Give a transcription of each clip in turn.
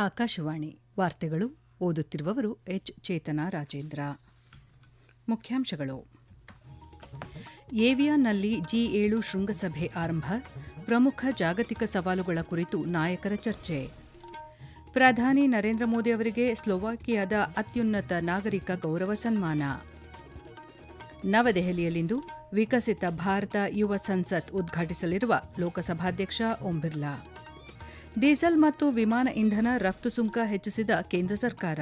ಆಕಾಶವಾಣಿ ವಾರ್ತೆಗಳು ಓದುತ್ತಿರುವವರು ಎಚ್ ಚೇತನಾ ರಾಜೇಂದ್ರ. ಮುಖ್ಯಾಂಶಗಳು. ಏವಿಯಾನ್ನಲ್ಲಿ G7 ಶೃಂಗಸಭೆ ಆರಂಭ. ಪ್ರಮುಖ ಜಾಗತಿಕ ಸವಾಲುಗಳ ಕುರಿತು ನಾಯಕರ ಚರ್ಚೆ. ಪ್ರಧಾನಿ ನರೇಂದ್ರ ಮೋದಿ ಅವರಿಗೆ ಸ್ಲೋವಾಕಿಯಾದ ಅತ್ಯುನ್ನತ ನಾಗರಿಕ ಗೌರವ ಸನ್ಮಾನ. ನವದೆಹಲಿಯಲ್ಲಿಂದು ವಿಕಸಿತ ಭಾರತ ಯುವ ಸಂಸತ್ ಉದ್ಘಾಟಿಸಲಿರುವ ಲೋಕಸಭಾಧ್ಯಕ್ಷ ಓಂ ಬಿರ್ಲಾ. ಡೀಸೆಲ್ ಮತ್ತು ವಿಮಾನ ಇಂಧನ ರಫ್ತು ಸುಂಕ ಹೆಚ್ಚಿಸಿದ ಕೇಂದ್ರ ಸರ್ಕಾರ.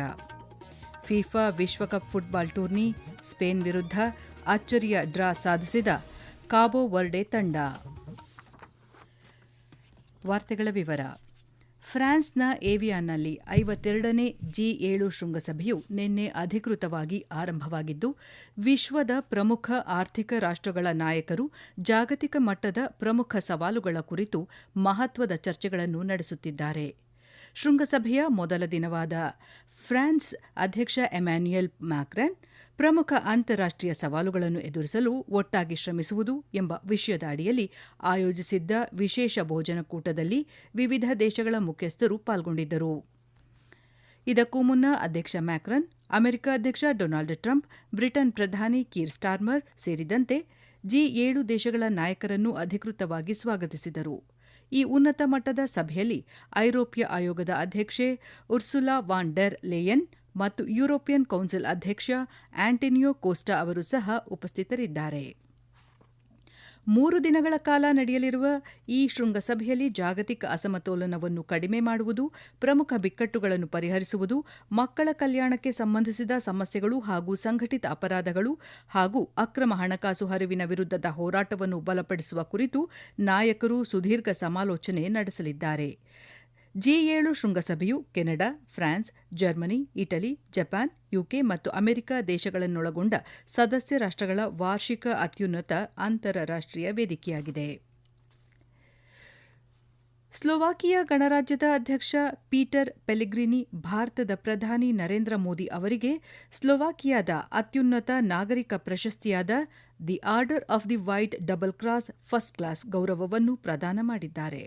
ಫಿಫಾ ವಿಶ್ವಕಪ್ ಫುಟ್ಬಾಲ್ ಟೂರ್ನಿ ಸ್ಪೇನ್ ವಿರುದ್ಧ ಅಚ್ಚರಿಯ ಡ್ರಾ ಸಾಧಿಸಿದ ಕಾಬೋ ವರ್ಡೆ ತಂಡ. ವಾರ್ತೆಗಳ ವಿವರ. ಫ್ರಾನ್ಸ್ನ ಏವಿಯಾನ್ನಲ್ಲಿ 52ನೇ G7 ಶೃಂಗಸಭೆಯು ನಿನ್ನೆ ಅಧಿಕೃತವಾಗಿ ಆರಂಭವಾಗಿದ್ದು, ವಿಶ್ವದ ಪ್ರಮುಖ ಆರ್ಥಿಕ ರಾಷ್ಟ್ರಗಳ ನಾಯಕರು ಜಾಗತಿಕ ಮಟ್ಟದ ಪ್ರಮುಖ ಸವಾಲುಗಳ ಕುರಿತು ಮಹತ್ವದ ಚರ್ಚೆಗಳನ್ನು ನಡೆಸುತ್ತಿದ್ದಾರೆ. ಶೃಂಗಸಭೆಯ ಮೊದಲ ದಿನವಾದ ಫ್ರಾನ್ಸ್ ಅಧ್ಯಕ್ಷ ಎಮ್ಯಾನ್ಯುಯಲ್ ಮ್ಯಾಕ್ರಾನ್ ಪ್ರಮುಖ ಅಂತಾರಾಷ್ಟ್ರೀಯ ಸವಾಲುಗಳನ್ನು ಎದುರಿಸಲು ಒಟ್ಟಾಗಿ ಶ್ರಮಿಸುವುದು ಎಂಬ ವಿಷಯದ ಅಡಿಯಲ್ಲಿ ಆಯೋಜಿಸಿದ್ದ ವಿಶೇಷ ಭೋಜನಕೂಟದಲ್ಲಿ ವಿವಿಧ ದೇಶಗಳ ಮುಖ್ಯಸ್ಥರು ಪಾಲ್ಗೊಂಡಿದ್ದರು. ಇದಕ್ಕೂ ಮುನ್ನ ಅಧ್ಯಕ್ಷ ಮ್ಯಾಕ್ರಾನ್, ಅಮೆರಿಕ ಅಧ್ಯಕ್ಷ ಡೊನಾಲ್ಡ್ ಟ್ರಂಪ್, ಬ್ರಿಟನ್ ಪ್ರಧಾನಿ ಕೀರ್ ಸ್ಟಾರ್ಮರ್ ಸೇರಿದಂತೆ G7 ದೇಶಗಳ ನಾಯಕರನ್ನು ಅಧಿಕೃತವಾಗಿ ಸ್ವಾಗತಿಸಿದರು. ಈ ಉನ್ನತ ಮಟ್ಟದ ಸಭೆಯಲ್ಲಿ ಐರೋಪ್ಯ ಆಯೋಗದ ಅಧ್ಯಕ್ಷೆ ಉರ್ಸುಲಾ ವಾನ್ ಡೆರ್ ಲೆಯೆನ್ ಮತ್ತು ಯುರೋಪಿಯನ್ ಕೌನ್ಸಿಲ್ ಅಧ್ಯಕ್ಷ ಆಂಟೋನಿಯೋ ಕೋಸ್ಟಾ ಅವರು ಸಹ ಉಪಸ್ಥಿತರಿದ್ದಾರೆ. 3 ದಿನಗಳ ಕಾಲ ನಡೆಯಲಿರುವ ಈ ಶೃಂಗಸಭೆಯಲ್ಲಿ ಜಾಗತಿಕ ಅಸಮತೋಲನವನ್ನು ಕಡಿಮೆ ಮಾಡುವುದು, ಪ್ರಮುಖ ಬಿಕ್ಕಟ್ಟುಗಳನ್ನು ಪರಿಹರಿಸುವುದು, ಮಕ್ಕಳ ಕಲ್ಯಾಣಕ್ಕೆ ಸಂಬಂಧಿಸಿದ ಸಮಸ್ಯೆಗಳು ಹಾಗೂ ಸಂಘಟಿತ ಅಪರಾಧಗಳು ಹಾಗೂ ಅಕ್ರಮ ಹಣಕಾಸು ಹರಿವಿನ ವಿರುದ್ಧದ ಹೋರಾಟವನ್ನು ಬಲಪಡಿಸುವ ಕುರಿತು ನಾಯಕರು ಸುದೀರ್ಘ ಸಮಾಲೋಚನೆ ನಡೆಸಲಿದ್ದಾರೆ. G7 ಶೃಂಗಸಭೆಯು Canada, France, Germany, Italy, Japan, UK ಮತ್ತು ಅಮೆರಿಕ ದೇಶಗಳನ್ನೊಳಗೊಂಡ ಸದಸ್ಯ ರಾಷ್ಟ್ರಗಳ ವಾರ್ಷಿಕ ಅತ್ಯುನ್ನತ ಅಂತಾರಾಷ್ಟ್ರೀಯ ವೇದಿಕೆಯಾಗಿದೆ. ಸ್ಲೋವಾಕಿಯಾ ಗಣರಾಜ್ಯದ ಅಧ್ಯಕ್ಷ ಪೀಟರ್ ಪೆಲೆಗ್ರಿನಿ ಭಾರತದ ಪ್ರಧಾನಿ ನರೇಂದ್ರ ಮೋದಿ ಅವರಿಗೆ ಸ್ಲೋವಾಕಿಯಾದ ಅತ್ಯುನ್ನತ ನಾಗರಿಕ ಪ್ರಶಸ್ತಿಯಾದ the Order of the White Double Cross First Class ಗೌರವವನ್ನು ಪ್ರದಾನ ಮಾಡಿದ್ದಾರೆ.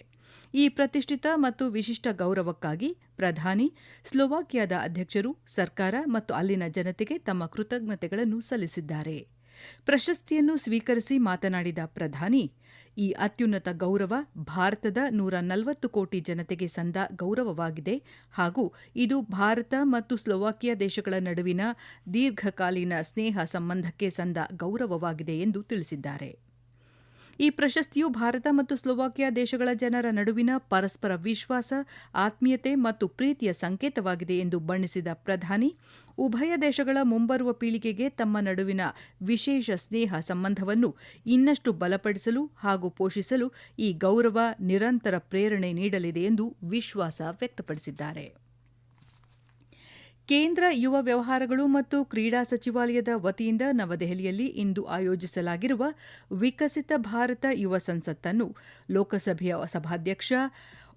ಈ ಪ್ರತಿಷ್ಠಿತ ಮತ್ತು ವಿಶಿಷ್ಟ ಗೌರವಕ್ಕಾಗಿ ಪ್ರಧಾನಿ ಸ್ಲೋವಾಕಿಯಾದ ಅಧ್ಯಕ್ಷರು, ಸರ್ಕಾರ ಮತ್ತು ಅಲ್ಲಿನ ಜನತೆಗೆ ತಮ್ಮ ಕೃತಜ್ಞತೆಗಳನ್ನು ಸಲ್ಲಿಸಿದ್ದಾರೆ. ಪ್ರಶಸ್ತಿಯನ್ನು ಸ್ವೀಕರಿಸಿ ಮಾತನಾಡಿದ ಪ್ರಧಾನಿ, ಈ ಅತ್ಯುನ್ನತ ಗೌರವ ಭಾರತದ 140 ಕೋಟಿ ಜನತೆಗೆ ಸಂದ ಗೌರವವಾಗಿದೆ ಹಾಗೂ ಇದು ಭಾರತ ಮತ್ತು ಸ್ಲೋವಾಕಿಯಾ ದೇಶಗಳ ನಡುವಿನ ದೀರ್ಘಕಾಲೀನ ಸ್ನೇಹ ಸಂಬಂಧಕ್ಕೆ ಸಂದ ಗೌರವವಾಗಿದೆ ಎಂದು ತಿಳಿಸಿದ್ದಾರೆ. ಈ ಪ್ರಶಸ್ತಿಯು ಭಾರತ ಮತ್ತು ಸ್ಲೋವಾಕಿಯಾ ದೇಶಗಳ ಜನರ ನಡುವಿನ ಪರಸ್ಪರ ವಿಶ್ವಾಸ, ಆತ್ಮೀಯತೆ ಮತ್ತು ಪ್ರೀತಿಯ ಸಂಕೇತವಾಗಿದೆ ಎಂದು ಬಣ್ಣಿಸಿದ ಪ್ರಧಾನಿ, ಉಭಯ ದೇಶಗಳ ಮುಂಬರುವ ಪೀಳಿಗೆಗೆ ತಮ್ಮ ನಡುವಿನ ವಿಶೇಷ ಸ್ನೇಹ ಸಂಬಂಧವನ್ನು ಇನ್ನಷ್ಟು ಬಲಪಡಿಸಲು ಹಾಗೂ ಪೋಷಿಸಲು ಈ ಗೌರವ ನಿರಂತರ ಪ್ರೇರಣೆ ನೀಡಲಿದೆ ಎಂದು ವಿಶ್ವಾಸ ವ್ಯಕ್ತಪಡಿಸಿದ್ದಾರೆ. ಕೇಂದ್ರ ಯುವ ವ್ಯವಹಾರಗಳು ಮತ್ತು ಕ್ರೀಡಾ ಸಚಿವಾಲಯದ ವತಿಯಿಂದ ನವದೆಹಲಿಯಲ್ಲಿ ಇಂದು ಆಯೋಜಿಸಲಾಗಿರುವ ವಿಕಸಿತ ಭಾರತ ಯುವ ಸಂಸತ್ತನ್ನು ಲೋಕಸಭೆಯ ಸಭಾಧ್ಯಕ್ಷ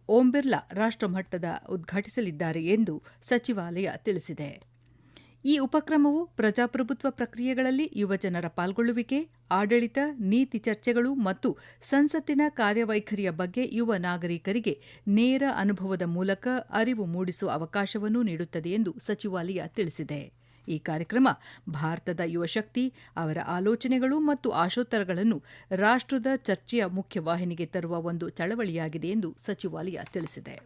ಓಂ ಬಿರ್ಲಾ ರಾಷ್ಟ್ರಮಟ್ಟದ ಉದ್ಘಾಟಿಸಲಿದ್ದಾರೆ ಎಂದು ಸಚಿವಾಲಯ ತಿಳಿಸಿದೆ. ಈ ಉಪಕ್ರಮವು ಪ್ರಜಾಪ್ರಭುತ್ವ ಪ್ರಕ್ರಿಯೆಗಳಲ್ಲಿ ಯುವಜನರ ಪಾಲ್ಗೊಳ್ಳುವಿಕೆ, ಆಡಳಿತ, ನೀತಿ ಚರ್ಚೆಗಳು ಮತ್ತು ಸಂಸತ್ತಿನ ಕಾರ್ಯವೈಖರಿಯ ಬಗ್ಗೆ ಯುವ ನಾಗರಿಕರಿಗೆ ನೇರ ಅನುಭವದ ಮೂಲಕ ಅರಿವು ಮೂಡಿಸುವ ಅವಕಾಶವನ್ನು ನೀಡುತ್ತದೆ ಎಂದು ಸಚಿವಾಲಯ ತಿಳಿಸಿದೆ. ಈ ಕಾರ್ಯಕ್ರಮ ಭಾರತದ ಯುವಶಕ್ತಿ, ಅವರ ಆಲೋಚನೆಗಳು ಮತ್ತು ಆಶೋತ್ತರಗಳನ್ನು ರಾಷ್ಟ್ರದ ಚರ್ಚೆಯ ಮುಖ್ಯವಾಹಿನಿಗೆ ತರುವ ಒಂದು ಚಳವಳಿಯಾಗಿದೆ ಎಂದು ಸಚಿವಾಲಯ ತಿಳಿಸಿದೆ.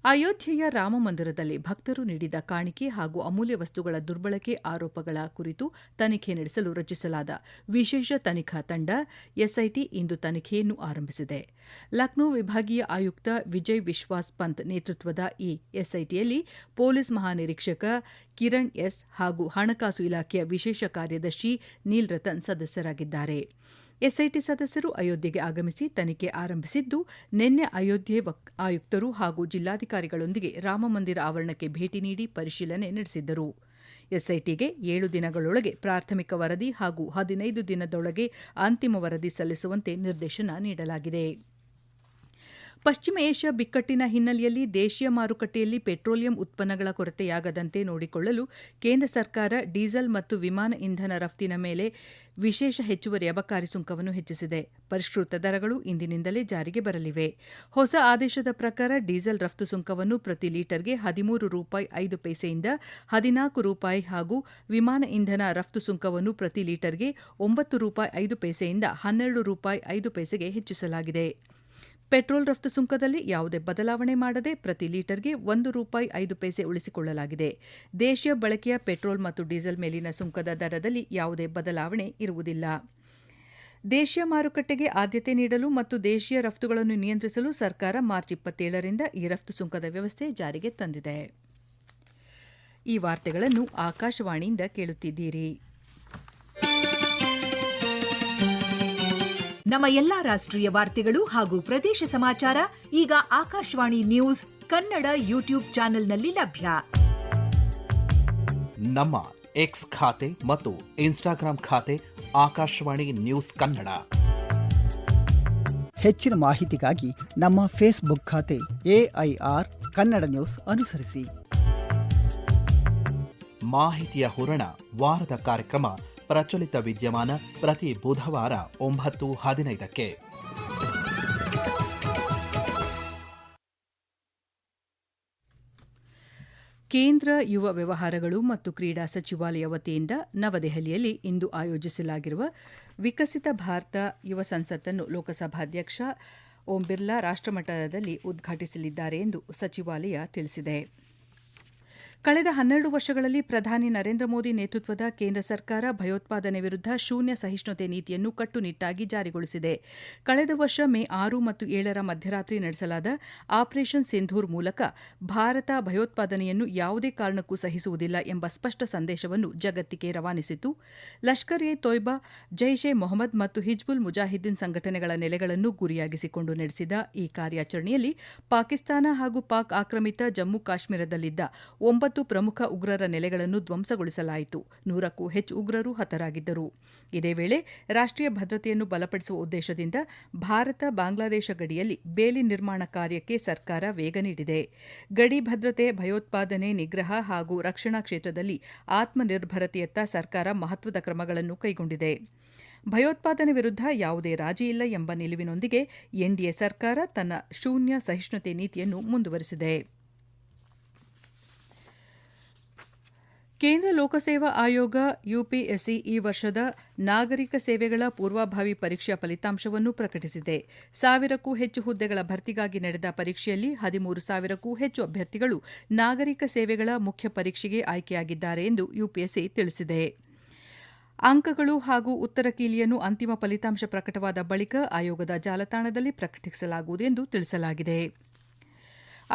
ಅಯೋಧ್ಯೆಯ ರಾಮಮಂದಿರದಲ್ಲಿ ಭಕ್ತರು ನೀಡಿದ ಕಾಣಿಕೆ ಹಾಗೂ ಅಮೂಲ್ಯ ವಸ್ತುಗಳ ದುರ್ಬಳಕೆ ಆರೋಪಗಳ ಕುರಿತು ತನಿಖೆ ನಡೆಸಲು ರಚಿಸಲಾದ ವಿಶೇಷ ತನಿಖಾ ತಂಡ ಎಸ್ಐಟಿ ಇಂದು ತನಿಖೆಯನ್ನು ಆರಂಭಿಸಿದೆ. ಲಕ್ನೋ ವಿಭಾಗೀಯ ಆಯುಕ್ತ ವಿಜಯ್ ವಿಶ್ವಾಸ್ ಪಂತ್ ನೇತೃತ್ವದ ಈ ಎಸ್ಐಟಿಯಲ್ಲಿ ಪೊಲೀಸ್ ಮಹಾನಿರೀಕ್ಷಕ ಕಿರಣ್ ಎಸ್ ಹಾಗೂ ಹಣಕಾಸು ಇಲಾಖೆಯ ವಿಶೇಷ ಕಾರ್ಯದರ್ಶಿ ನೀಲ್ ರತನ್ ಸದಸ್ಯರಾಗಿದ್ದಾರೆ. ಎಸ್ಐಟಿ ಸದಸ್ಯರು ಅಯೋಧ್ಯೆಗೆ ಆಗಮಿಸಿ ತನಿಖೆ ಆರಂಭಿಸಿದ್ದು, ನಿನ್ನೆ ಅಯೋಧ್ಯೆ ಆಯುಕ್ತರು ಹಾಗೂ ಜಿಲ್ಲಾಧಿಕಾರಿಗಳೊಂದಿಗೆ ರಾಮಮಂದಿರ ಆವರಣಕ್ಕೆ ಭೇಟಿ ನೀಡಿ ಪರಿಶೀಲನೆ ನಡೆಸಿದ್ದರು. ಎಸ್ಐಟಿಗೆ 7 ದಿನಗಳೊಳಗೆ ಪ್ರಾಥಮಿಕ ವರದಿ ಹಾಗೂ 15 ದಿನದೊಳಗೆ ಅಂತಿಮ ವರದಿ ಸಲ್ಲಿಸುವಂತೆ ನಿರ್ದೇಶನ ನೀಡಲಾಗಿದೆ. ಪಶ್ಚಿಮ ಏಷ್ಯಾ ಬಿಕ್ಕಟ್ಟಿನ ಹಿನ್ನೆಲೆಯಲ್ಲಿ ದೇಶೀಯ ಮಾರುಕಟ್ಟೆಯಲ್ಲಿ ಪೆಟ್ರೋಲಿಯಂ ಉತ್ಪನ್ನಗಳ ಕೊರತೆಯಾಗದಂತೆ ನೋಡಿಕೊಳ್ಳಲು ಕೇಂದ್ರ ಸರ್ಕಾರ ಡೀಸೆಲ್ ಮತ್ತು ವಿಮಾನ ಇಂಧನ ರಫ್ತಿನ ಮೇಲೆ ವಿಶೇಷ ಹೆಚ್ಚುವರಿ ಅಬಕಾರಿ ಸುಂಕವನ್ನು ಹೆಚ್ಚಿಸಿದೆ. ಪರಿಷ್ಕೃತ ದರಗಳು ಇಂದಿನಿಂದಲೇ ಜಾರಿಗೆ ಬರಲಿವೆ. ಹೊಸ ಆದೇಶದ ಪ್ರಕಾರ ಡೀಸೆಲ್ ರಫ್ತು ಸುಂಕವನ್ನು ಪ್ರತಿ ಲೀಟರ್ಗೆ ₹13.5 ₹14 ಹಾಗೂ ವಿಮಾನ ಇಂಧನ ರಫ್ತು ಸುಂಕವನ್ನು ಪ್ರತಿ ಲೀಟರ್ಗೆ ₹9.5 ₹12.5 ಹೆಚ್ಚಿಸಲಾಗಿದೆ. ಪೆಟ್ರೋಲ್ ರಫ್ತು ಸುಂಕದಲ್ಲಿ ಯಾವುದೇ ಬದಲಾವಣೆ ಮಾಡದೆ ಪ್ರತಿ ಲೀಟರ್ಗೆ ₹1.5 ಉಳಿಸಿಕೊಳ್ಳಲಾಗಿದೆ. ದೇಶೀಯ ಬಳಕೆಯ ಪೆಟ್ರೋಲ್ ಮತ್ತು ಡೀಸೆಲ್ ಮೇಲಿನ ಸುಂಕದ ದರದಲ್ಲಿ ಯಾವುದೇ ಬದಲಾವಣೆ ಇರುವುದಿಲ್ಲ. ದೇಶೀಯ ಮಾರುಕಟ್ಟೆಗೆ ಆದ್ಯತೆ ನೀಡಲು ಮತ್ತು ದೇಶೀಯ ರಫ್ತುಗಳನ್ನು ನಿಯಂತ್ರಿಸಲು ಸರ್ಕಾರ ಮಾರ್ಚ್ 27ರಿಂದ ಈ ರಫ್ತು ಸುಂಕದ ವ್ಯವಸ್ಥೆ ಜಾರಿಗೆ ತಂದಿದೆ. ಈ ವಾರ್ತೆಗಳನ್ನು ಆಕಾಶವಾಣಿಯಿಂದ ಕೇಳುತ್ತಿದ್ದೀರಿ. ನಮ್ಮ ಎಲ್ಲಾ ರಾಷ್ಟ್ರೀಯ ವಾರ್ತೆಗಳು ಹಾಗೂ ಪ್ರದೇಶ ಸಮಾಚಾರ ಈಗ ಆಕಾಶವಾಣಿ ನ್ಯೂಸ್ ಕನ್ನಡ ಯೂಟ್ಯೂಬ್ ಚಾನೆಲ್ನಲ್ಲಿ ಲಭ್ಯ. ನಮ್ಮ ಎಕ್ಸ್ ಖಾತೆ ಮತ್ತು ಇನ್ಸ್ಟಾಗ್ರಾಂ ಖಾತೆ ಆಕಾಶವಾಣಿ ನ್ಯೂಸ್ ಕನ್ನಡ. ಹೆಚ್ಚಿನ ಮಾಹಿತಿಗಾಗಿ ನಮ್ಮ ಫೇಸ್ಬುಕ್ ಖಾತೆ AIR ಕನ್ನಡ ನ್ಯೂಸ್ ಅನುಸರಿಸಿ. ಮಾಹಿತಿಯ ಹೂರಣ ವಾರದ ಕಾರ್ಯಕ್ರಮ ಪ್ರಚಲಿತ ವಿದ್ಯಮಾನ ಪ್ರತಿ ಬುಧವಾರ 9:15ಕ್ಕೆ. ಕೇಂದ್ರ ಯುವ ವ್ಯವಹಾರಗಳು ಮತ್ತು ಕ್ರೀಡಾ ಸಚಿವಾಲಯ ವತಿಯಿಂದ ನವದೆಹಲಿಯಲ್ಲಿ ಇಂದು ಆಯೋಜಿಸಲಾಗಿರುವ ವಿಕಸಿತ ಭಾರತ ಯುವ ಸಂಸತ್ತನ್ನು ಲೋಕಸಭಾಧ್ಯಕ್ಷ ಓಂ ಬಿರ್ಲಾ ರಾಷ್ಟ್ರಮಟ್ಟದಲ್ಲಿ ಉದ್ಘಾಟಿಸಲಿದ್ದಾರೆ ಎಂದು ಸಚಿವಾಲಯ ತಿಳಿಸಿದೆ. ಕಳೆದ 12 ವರ್ಷಗಳಲ್ಲಿ ಪ್ರಧಾನಿ ನರೇಂದ್ರ ಮೋದಿ ನೇತೃತ್ವದ ಕೇಂದ್ರ ಸರ್ಕಾರ ಭಯೋತ್ಪಾದನೆ ವಿರುದ್ಧ ಶೂನ್ಯ ಸಹಿಷ್ಣುತೆ ನೀತಿಯನ್ನು ಕಟ್ಟುನಿಟ್ಟಾಗಿ ಜಾರಿಗೊಳಿಸಿದೆ. ಕಳೆದ ವರ್ಷ ಮೇ 6 ಮತ್ತು 7ರ ಮಧ್ಯರಾತ್ರಿ ನಡೆಸಲಾದ ಆಪರೇಷನ್ ಸಿಂಧೂರ್ ಮೂಲಕ ಭಾರತ ಭಯೋತ್ಪಾದನೆಯನ್ನು ಯಾವುದೇ ಕಾರಣಕ್ಕೂ ಸಹಿಸುವುದಿಲ್ಲ ಎಂಬ ಸ್ಪಷ್ಟ ಸಂದೇಶವನ್ನು ಜಗತ್ತಿಗೆ ರವಾನಿಸಿತು. ಲಷ್ಕರ್ ಎ ತೊಯ್ಬಾ, ಜೈಷ್ ಎ ಮೊಹಮ್ಮದ್ ಮತ್ತು ಹಿಜ್ಬುಲ್ ಮುಜಾಹಿದ್ದೀನ್ ಸಂಘಟನೆಗಳ ನೆಲೆಗಳನ್ನು ಗುರಿಯಾಗಿಸಿಕೊಂಡು ನಡೆಸಿದ ಈ ಕಾರ್ಯಾಚರಣೆಯಲ್ಲಿ ಪಾಕಿಸ್ತಾನ ಹಾಗೂ ಪಾಕ್ ಆಕ್ರಮಿತ ಜಮ್ಮು ಕಾಶ್ಮೀರದಲ್ಲಿದ್ದ 9 ಪ್ರಮುಖ ಉಗ್ರರ ನೆಲೆಗಳನ್ನು ಧ್ವಂಸಗೊಳಿಸಲಾಯಿತು. 100ಕ್ಕೂ ಹೆಚ್ಚು ಉಗ್ರರು ಹತರಾಗಿದ್ದರು. ಇದೇ ವೇಳೆ ರಾಷ್ಟ್ರೀಯ ಭದ್ರತೆಯನ್ನು ಬಲಪಡಿಸುವ ಉದ್ದೇಶದಿಂದ ಭಾರತ ಬಾಂಗ್ಲಾದೇಶ ಗಡಿಯಲ್ಲಿ ಬೇಲಿ ನಿರ್ಮಾಣ ಕಾರ್ಯಕ್ಕೆ ಸರ್ಕಾರ ವೇಗ ನೀಡಿದೆ. ಗಡಿ ಭದ್ರತೆ, ಭಯೋತ್ಪಾದನೆ ನಿಗ್ರಹ ಹಾಗೂ ರಕ್ಷಣಾ ಕ್ಷೇತ್ರದಲ್ಲಿ ಆತ್ಮನಿರ್ಭರತೆಯತ್ತ ಸರ್ಕಾರ ಮಹತ್ವದ ಕ್ರಮಗಳನ್ನು ಕೈಗೊಂಡಿದೆ. ಭಯೋತ್ಪಾದನೆ ವಿರುದ್ಧ ಯಾವುದೇ ರಾಜಿ ಇಲ್ಲ ಎಂಬ ನಿಲುವಿನೊಂದಿಗೆ ಎನ್ಡಿಎ ಸರ್ಕಾರ ತನ್ನ ಶೂನ್ಯ ಸಹಿಷ್ಣುತೆ ನೀತಿಯನ್ನು ಮುಂದುವರೆಸಿದೆ. ಕೇಂದ್ರ ಲೋಕಸೇವಾ ಆಯೋಗ ಯುಪಿಎಸ್ಸಿ ಈ ವರ್ಷದ ನಾಗರಿಕ ಸೇವೆಗಳ ಪೂರ್ವಭಾವಿ ಪರೀಕ್ಷೆಯ ಫಲಿತಾಂಶವನ್ನು ಪ್ರಕಟಿಸಿದೆ. 1000ಕ್ಕೂ ಹೆಚ್ಚು ಹುದ್ದೆಗಳ ಭರ್ತಿಗಾಗಿ ನಡೆದ ಪರೀಕ್ಷೆಯಲ್ಲಿ 13,000ಕ್ಕೂ ಹೆಚ್ಚು ಅಭ್ಯರ್ಥಿಗಳು ನಾಗರಿಕ ಸೇವೆಗಳ ಮುಖ್ಯ ಪರೀಕ್ಷೆಗೆ ಆಯ್ಕೆಯಾಗಿದ್ದಾರೆ ಎಂದು ಯುಪಿಎಸ್ಸಿ ತಿಳಿಸಿದೆ. ಅಂಕಗಳು ಹಾಗೂ ಉತ್ತರ ಕೀಲಿಯನ್ನು ಅಂತಿಮ ಫಲಿತಾಂಶ ಪ್ರಕಟವಾದ ಬಳಿಕ ಆಯೋಗದ ಜಾಲತಾಣದಲ್ಲಿ ಪ್ರಕಟಿಸಲಾಗುವುದು ಎಂದು ತಿಳಿಸಲಾಗಿದೆ.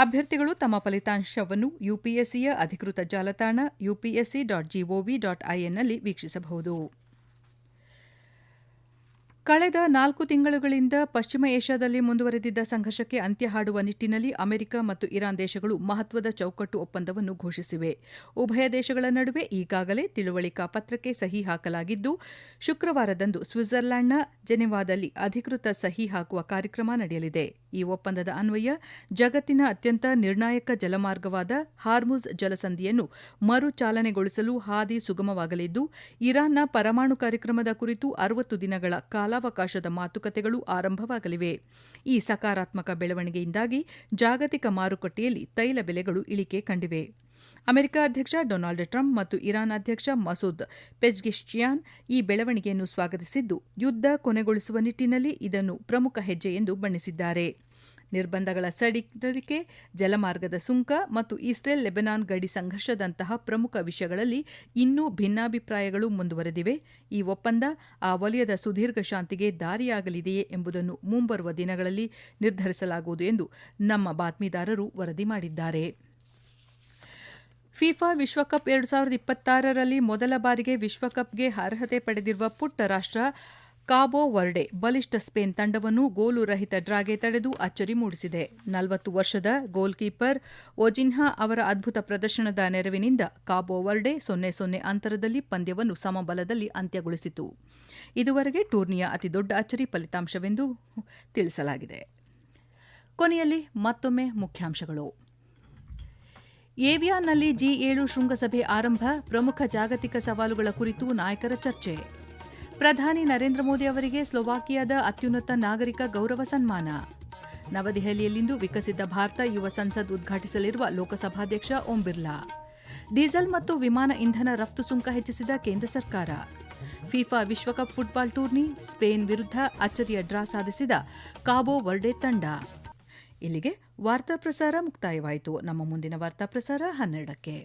ಅಭ್ಯರ್ಥಿಗಳು ತಮ್ಮ ಫಲಿತಾಂಶವನ್ನು ಯುಪಿಎಸ್ಸಿಯ ಅಧಿಕೃತ ಜಾಲತಾಣ upsc.gov.in ನಲ್ಲಿ ವೀಕ್ಷಿಸಬಹುದು. ಕಳೆದ 4 ತಿಂಗಳುಗಳಿಂದ ಪಶ್ಚಿಮ ಏಷ್ಯಾದಲ್ಲಿ ಮುಂದುವರೆದಿದ್ದ ಸಂಘರ್ಷಕ್ಕೆ ಅಂತ್ಯ ಹಾಡುವ ನಿಟ್ಟಿನಲ್ಲಿ ಅಮೆರಿಕ ಮತ್ತು ಇರಾನ್ ದೇಶಗಳು ಮಹತ್ವದ ಚೌಕಟ್ಟು ಒಪ್ಪಂದವನ್ನು ಘೋಷಿಸಿವೆ. ಉಭಯ ದೇಶಗಳ ನಡುವೆ ಈಗಾಗಲೇ ತಿಳುವಳಿಕಾ ಪತ್ರಕ್ಕೆ ಸಹಿ ಹಾಕಲಾಗಿದ್ದು, ಶುಕ್ರವಾರದಂದು ಸ್ವಿಟ್ಜರ್ಲೆಂಡ್ನ ಜೆನೆವಾದಲ್ಲಿ ಅಧಿಕೃತ ಸಹಿ ಹಾಕುವ ಕಾರ್ಯಕ್ರಮ ನಡೆಯಲಿದೆ. ಈ ಒಪ್ಪಂದದ ಅನ್ವಯ ಜಗತ್ತಿನ ಅತ್ಯಂತ ನಿರ್ಣಾಯಕ ಜಲಮಾರ್ಗವಾದ ಹಾರ್ಮುಜ್ ಜಲಸಂಧಿಯನ್ನು ಮರು ಚಾಲನೆಗೊಳಿಸಲು ಹಾದಿ ಸುಗಮವಾಗಲಿದ್ದು, ಇರಾನ್ನ ಪರಮಾಣು ಕಾರ್ಯಕ್ರಮದ ಕುರಿತು 60 ದಿನಗಳ ಕಾಲಾವಕಾಶದ ಮಾತುಕತೆಗಳು ಆರಂಭವಾಗಲಿವೆ. ಈ ಸಕಾರಾತ್ಮಕ ಬೆಳವಣಿಗೆಯಿಂದಾಗಿ ಜಾಗತಿಕ ಮಾರುಕಟ್ಟೆಯಲ್ಲಿ ತೈಲ ಬೆಲೆಗಳು ಇಳಿಕೆ ಕಂಡಿವೆ. ಅಮೆರಿಕ ಅಧ್ಯಕ್ಷ ಡೊನಾಲ್ಡ್ ಟ್ರಂಪ್ ಮತ್ತು ಇರಾನ್ ಅಧ್ಯಕ್ಷ ಮಸೂದ್ ಪೆಜ್ಗಿಶ್ಚಿಯಾನ್ ಈ ಬೆಳವಣಿಗೆಯನ್ನು ಸ್ವಾಗತಿಸಿದ್ದು, ಯುದ್ಧ ಕೊನೆಗೊಳಿಸುವ ನಿಟ್ಟಿನಲ್ಲಿ ಇದನ್ನು ಪ್ರಮುಖ ಹೆಜ್ಜೆ ಎಂದು ಬಣ್ಣಿಸಿದ್ದಾರೆ. ನಿರ್ಬಂಧಗಳ ಸಡಿಲಿಕೆ, ಜಲಮಾರ್ಗದ ಸುಂಕ ಮತ್ತು ಇಸ್ರೇಲ್ ಲೆಬನಾನ್ ಗಡಿ ಸಂಘರ್ಷದಂತಹ ಪ್ರಮುಖ ವಿಷಯಗಳಲ್ಲಿ ಇನ್ನೂ ಭಿನ್ನಾಭಿಪ್ರಾಯಗಳು ಮುಂದುವರೆದಿವೆ. ಈ ಒಪ್ಪಂದ ಆ ವಲಯದ ಸುದೀರ್ಘ ಶಾಂತಿಗೆ ದಾರಿಯಾಗಲಿದೆಯೇ ಎಂಬುದನ್ನು ಮುಂಬರುವ ದಿನಗಳಲ್ಲಿ ನಿರ್ಧರಿಸಲಾಗುವುದು ಎಂದು ನಮ್ಮ ಬಾತ್ಮೀದಾರರು ವರದಿ ಮಾಡಿದ್ದಾರೆ. ಫಿಫಾ ವಿಶ್ವಕಪ್ 2026ರಲ್ಲಿ ಮೊದಲ ಬಾರಿಗೆ ವಿಶ್ವಕಪ್ಗೆ ಅರ್ಹತೆ ಪಡೆದಿರುವ ಪುಟ್ಟ ರಾಷ್ಟ್ರ ಕಾಬೋ ವರ್ಡೆ ಬಲಿಷ್ಠ ಸ್ಪೇನ್ ತಂಡವನ್ನು ಗೋಲು ರಹಿತ ಡ್ರಾಗೆ ತಡೆದು ಅಚ್ಚರಿ ಮೂಡಿಸಿದೆ. 40 ವರ್ಷದ ಗೋಲ್ ಕೀಪರ್ ಒಜಿನ್ಹಾ ಅವರ ಅದ್ಭುತ ಪ್ರದರ್ಶನದ ನೆರವಿನಿಂದ ಕಾಬೋ ವರ್ಡೆ 0-0 ಅಂತರದಲ್ಲಿ ಪಂದ್ಯವನ್ನು ಸಮಬಲದಲ್ಲಿ ಅಂತ್ಯಗೊಳಿಸಿತು. ಇದುವರೆಗೆ ಟೂರ್ನಿಯ ಅತಿದೊಡ್ಡ ಅಚ್ಚರಿ ಫಲಿತಾಂಶವೆಂದು ತಿಳಿಸಲಾಗಿದೆ. ಕೊನೆಯಲ್ಲಿ ಮತ್ತೊಮ್ಮೆ ಮುಖ್ಯಾಂಶಗಳು. ಏವಿಯಾನ್ನಲ್ಲಿ G7 ಶೃಂಗಸಭೆ ಆರಂಭ, ಪ್ರಮುಖ ಜಾಗತಿಕ ಸವಾಲುಗಳ ಕುರಿತು ನಾಯಕರ ಚರ್ಚೆ. ಪ್ರಧಾನಿ ನರೇಂದ್ರ ಮೋದಿ ಅವರಿಗೆ ಸ್ಲೋವಾಕಿಯಾದ ಅತ್ಯುನ್ನತ ನಾಗರಿಕ ಗೌರವ ಸನ್ಮಾನ. ನವದೆಹಲಿಯಲ್ಲಿಂದು ವಿಕಸಿತ ಭಾರತ ಯುವ ಸಂಸದ್ ಉದ್ಘಾಟಿಸಲಿರುವ ಲೋಕಸಭಾಧ್ಯಕ್ಷ ಓಂ ಬಿರ್ಲಾ. ಡೀಸೆಲ್ ಮತ್ತು ವಿಮಾನ ಇಂಧನ ರಫ್ತು ಸುಂಕ ಹೆಚ್ಚಿಸಿದ ಕೇಂದ್ರ ಸರ್ಕಾರ. ಫಿಫಾ ವಿಶ್ವಕಪ್ ಫುಟ್ಬಾಲ್ ಟೂರ್ನಿ, ಸ್ಪೇನ್ ವಿರುದ್ಧ ಅಚ್ಚರಿಯ ಡ್ರಾ ಸಾಧಿಸಿದ ಕಾಬೋ ವರ್ಡೆ ತಂಡ. ಇಲ್ಲಿಗೆ ವಾರ್ತಾ ಪ್ರಸಾರ ಮುಕ್ತಾಯವಾಯಿತು. ನಮ್ಮ ಮುಂದಿನ ವಾರ್ತಾ ಪ್ರಸಾರ 12ಕ್ಕೆ.